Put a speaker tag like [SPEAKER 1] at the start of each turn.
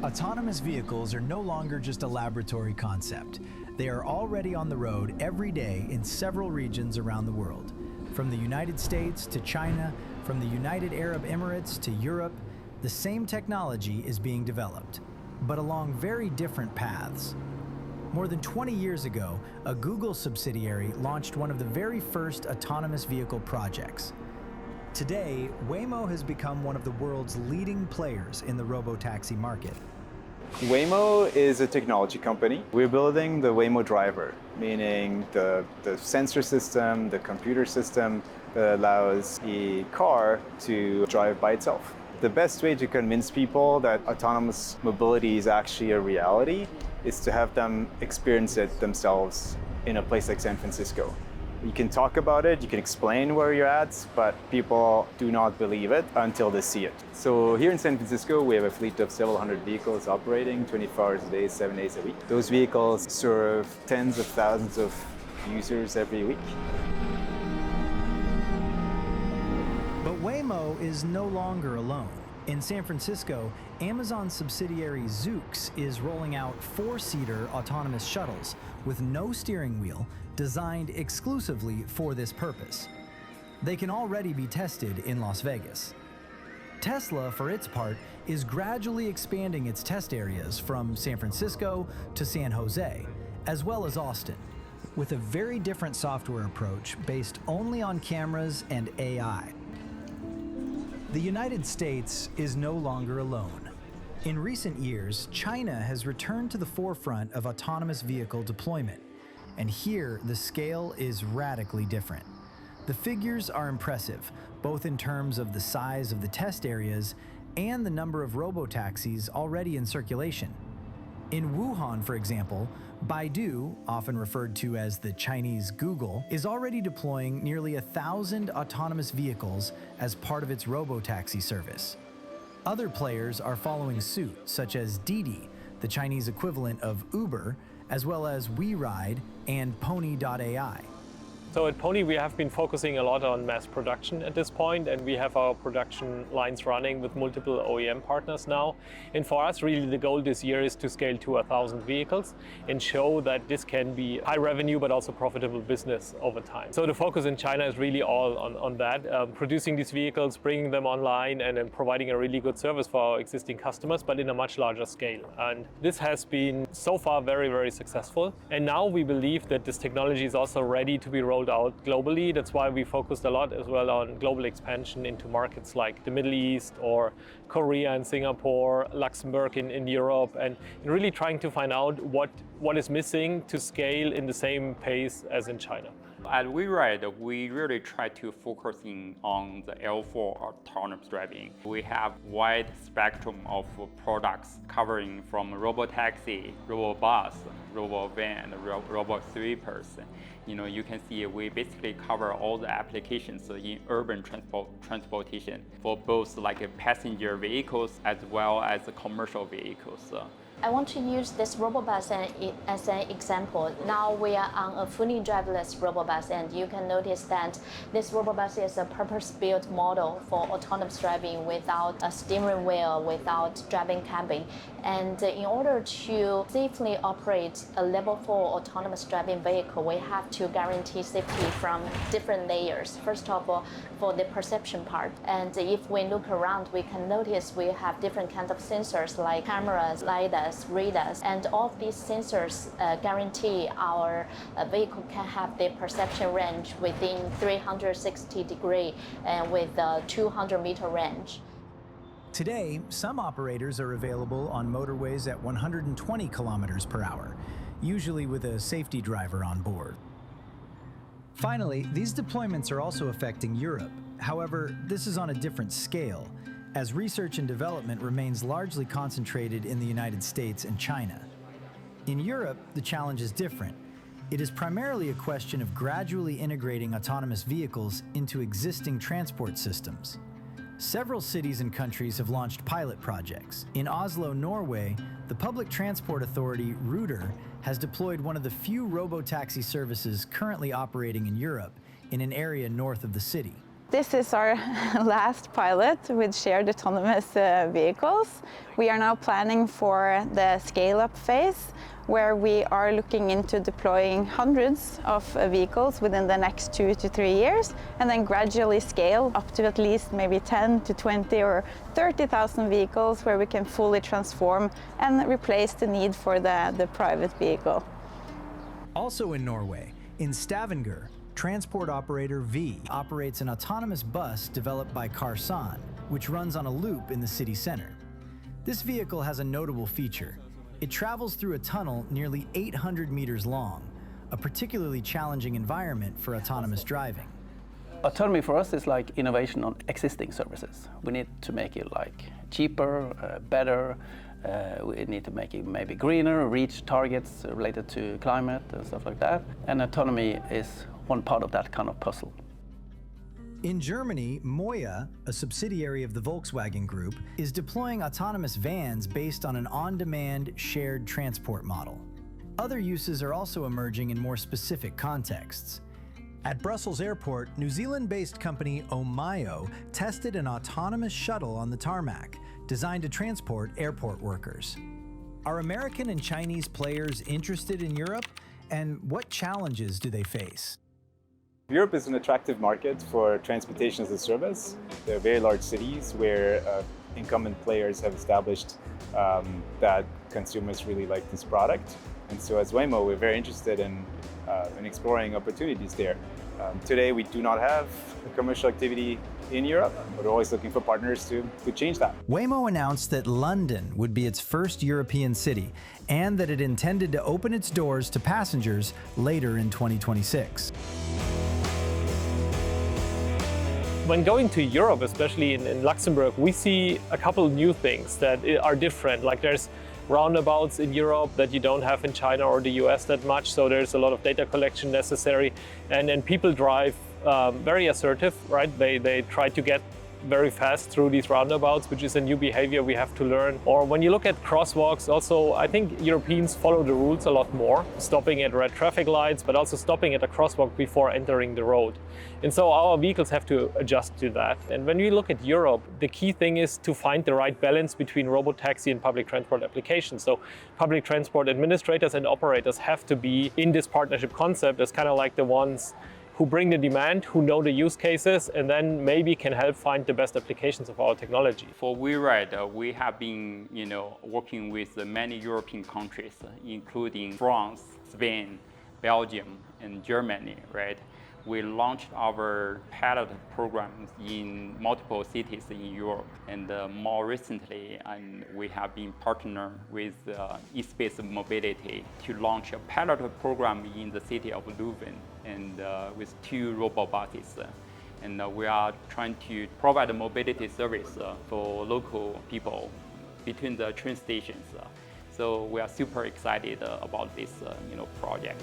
[SPEAKER 1] Autonomous vehicles are no longer just a laboratory concept. They are already on the road every day in several regions around the world. From the United States to China, from the United Arab Emirates to Europe, the same technology is being developed, but along very different paths. More than 20 years ago, a Google subsidiary launched one of the very first autonomous vehicle projects. Today, Waymo has become one of the world's leading players in the robotaxi market.
[SPEAKER 2] Waymo is a technology company. We're building the Waymo driver, meaning the sensor system, the computer system that allows a car to drive by itself. The best way to convince people that autonomous mobility is actually a reality is to have them experience it themselves in a place like San Francisco. You can talk about it, you can explain where you're at, but people do not believe it until they see it. So here in San Francisco, we have a fleet of several hundred vehicles operating 24 hours a day, 7 days a week. Those vehicles serve tens of thousands of users every week.
[SPEAKER 1] But Waymo is no longer alone. In San Francisco, Amazon subsidiary Zoox is rolling out 4-seater autonomous shuttles with no steering wheel, designed exclusively for this purpose. They can already be tested in Las Vegas. Tesla, for its part, is gradually expanding its test areas from San Francisco to San Jose, as well as Austin, with a very different software approach based only on cameras and AI. The United States is no longer alone. In recent years, China has returned to the forefront of autonomous vehicle deployment. And here, the scale is radically different. The figures are impressive, both in terms of the size of the test areas and the number of robotaxis already in circulation. In Wuhan, for example, Baidu, often referred to as the Chinese Google, is already deploying nearly 1,000 autonomous vehicles as part of its robotaxi service. Other players are following suit, such as Didi, the Chinese equivalent of Uber, as well as WeRide and Pony.ai.
[SPEAKER 3] So at Pony, we have been focusing a lot on mass production at this point, and we have our production lines running with multiple OEM partners now. And for us, really, the goal this year is to scale to 1,000 vehicles and show that this can be high revenue, but also profitable business over time. So the focus in China is really all on that, producing these vehicles, bringing them online, and then providing a really good service for our existing customers, but in a much larger scale. And this has been so far very, very successful. And now we believe that this technology is also ready to be rolled out globally. That's why we focused a lot as well on global expansion into markets like the Middle East or Korea and Singapore, Luxembourg in Europe, and really trying to find out what is missing to scale in the same pace as in China.
[SPEAKER 4] At WeRide, we really try to focus on the L4 autonomous driving. We have wide spectrum of products covering from robotaxi, robobus, robovan, and robo three-person. You can see we basically cover all the applications in urban transportation for both like passenger vehicles as well as commercial vehicles.
[SPEAKER 5] I want to use this robobus as an example. Now we are on a fully driverless robobus, and you can notice that this robobus is a purpose-built model for autonomous driving without a steering wheel, without driving cabin. And in order to safely operate a level 4 autonomous driving vehicle, we have to guarantee safety from different layers. First of all, for the perception part. And if we look around, we can notice we have different kinds of sensors like cameras, lidars, radars, and all of these sensors guarantee our vehicle can have the perception range within 360 degrees and with a 200-meter range.
[SPEAKER 1] Today, some operators are available on motorways at 120 kilometers per hour, usually with a safety driver on board. Finally, these deployments are also affecting Europe. However, this is on a different scale, as research and development remains largely concentrated in the United States and China. In Europe, the challenge is different. It is primarily a question of gradually integrating autonomous vehicles into existing transport systems. Several cities and countries have launched pilot projects. In Oslo, Norway, the public transport authority Ruter has deployed one of the few robotaxi services currently operating in Europe in an area north of the city.
[SPEAKER 6] This is our last pilot with shared autonomous vehicles. We are now planning for the scale-up phase, where we are looking into deploying hundreds of vehicles within the next 2 to 3 years, and then gradually scale up to at least maybe 10 to 20 or 30,000 vehicles, where we can fully transform and replace the need for the private vehicle.
[SPEAKER 1] Also in Norway, in Stavanger, transport operator V operates an autonomous bus developed by Carson, which runs on a loop in the city center. This vehicle has a notable feature. It travels through a tunnel nearly 800 meters long, a particularly challenging environment for autonomous driving.
[SPEAKER 7] Autonomy for us is like innovation on existing services. We need to make it like cheaper, better. We need to make it maybe greener, reach targets related to climate and stuff like that. And autonomy is one part of that kind of puzzle.
[SPEAKER 1] In Germany, Moya, a subsidiary of the Volkswagen Group, is deploying autonomous vans based on an on-demand shared transport model. Other uses are also emerging in more specific contexts. At Brussels Airport, New Zealand-based company Omayo tested an autonomous shuttle on the tarmac, designed to transport airport workers. Are American and Chinese players interested in Europe, and what challenges do they face?
[SPEAKER 2] Europe is an attractive market for transportation as a service. There are very large cities where incumbent players have established that consumers really like this product. And so as Waymo, we're very interested in exploring opportunities there. Today, we do not have commercial activity in Europe, but we're always looking for partners to change that.
[SPEAKER 1] Waymo announced that London would be its first European city, and that it intended to open its doors to passengers later in 2026.
[SPEAKER 3] When going to Europe, especially in Luxembourg, we see a couple new things that are different. Like there's roundabouts in Europe that you don't have in China or the US that much, so there's a lot of data collection necessary. And people drive very assertive, right? They try to get very fast through these roundabouts, which is a new behavior we have to learn. Or when you look at crosswalks, also I think Europeans follow the rules a lot more, stopping at red traffic lights, but also stopping at a crosswalk before entering the road. And so our vehicles have to adjust to that. And when we look at Europe, the key thing is to find the right balance between robotaxi and public transport applications. So public transport administrators and operators have to be in this partnership concept as kind of like the ones who bring the demand, who know the use cases, and then maybe can help find the best applications of our technology.
[SPEAKER 4] For WeRide, we have been, working with many European countries, including France, Spain, Belgium, and Germany, right? We launched our pilot programs in multiple cities in Europe, and more recently, we have been partnered with eSpace Mobility to launch a pilot program in the city of Leuven, and with 2 robo buses. And we are trying to provide a mobility service for local people between the train stations. So we are super excited about this project.